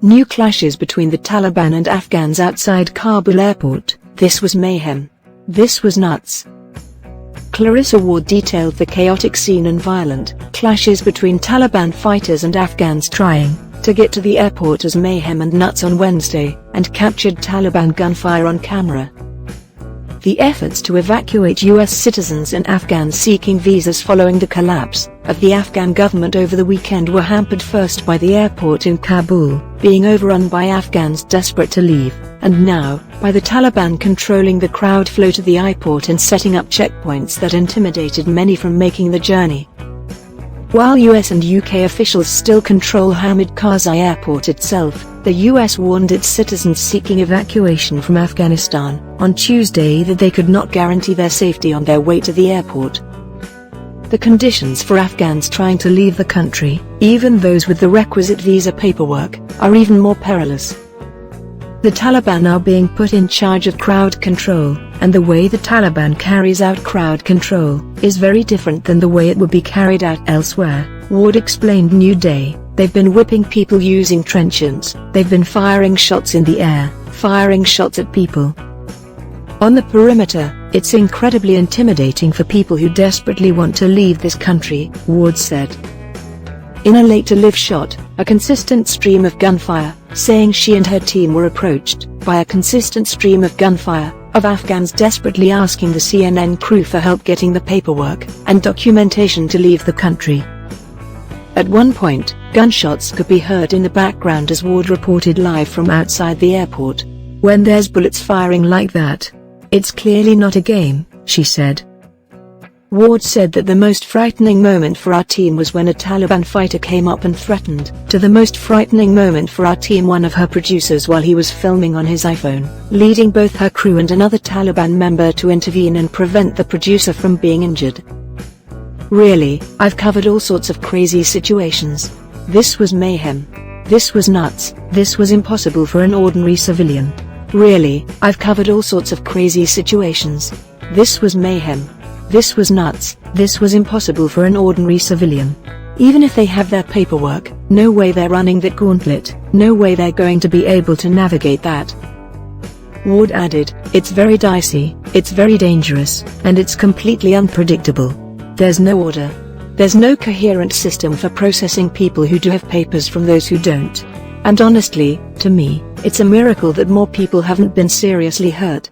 New clashes between the Taliban and Afghans outside Kabul airport. This was mayhem. This was nuts. Clarissa Ward detailed the chaotic scene and violent clashes between Taliban fighters and Afghans trying to get to the airport as mayhem and nuts on Wednesday, and captured Taliban gunfire on camera. The efforts to evacuate U.S. citizens and Afghans seeking visas following the collapse of the Afghan government over the weekend were hampered first by the airport in Kabul being overrun by Afghans desperate to leave, and now by the Taliban controlling the crowd flow to the aiport and setting up checkpoints that intimidated many from making the journey. While US and UK officials still control Hamid Karzai Airport itself, the US warned its citizens seeking evacuation from Afghanistan on Tuesday that they could not guarantee their safety on their way to the airport. The conditions for Afghans trying to leave the country, even those with the requisite visa paperwork, are even more perilous. The Taliban are being put in charge of crowd control, and the way the Taliban carries out crowd control is very different than the way it would be carried out elsewhere, Ward explained New Day. They've been whipping people using truncheons, they've been firing shots in the air, firing shots at people. On the perimeter, it's incredibly intimidating for people who desperately want to leave this country, Ward said. In a later-lived shot, a consistent stream of gunfire, saying she and her team were approached by a consistent stream of gunfire of Afghans desperately asking the CNN crew for help getting the paperwork and documentation to leave the country. At one point, gunshots could be heard in the background as Ward reported live from outside the airport. When there's bullets firing like that, it's clearly not a game, she said. Ward said that the most frightening moment for our team was when a Taliban fighter came up and threatened to the most frightening moment for our team one of her producers while he was filming on his iPhone, leading both her crew and another Taliban member to intervene and prevent the producer from being injured. Really, I've covered all sorts of crazy situations. This was mayhem. This was nuts. This was impossible for an ordinary civilian. Really, I've covered all sorts of crazy situations. This was mayhem. This was nuts. This was impossible for an ordinary civilian. Even if they have their paperwork, no way they're running that gauntlet, no way they're going to be able to navigate that. Ward added, it's very dicey, it's very dangerous, and it's completely unpredictable. There's no order. There's no coherent system for processing people who do have papers from those who don't. And honestly, to me, it's a miracle that more people haven't been seriously hurt.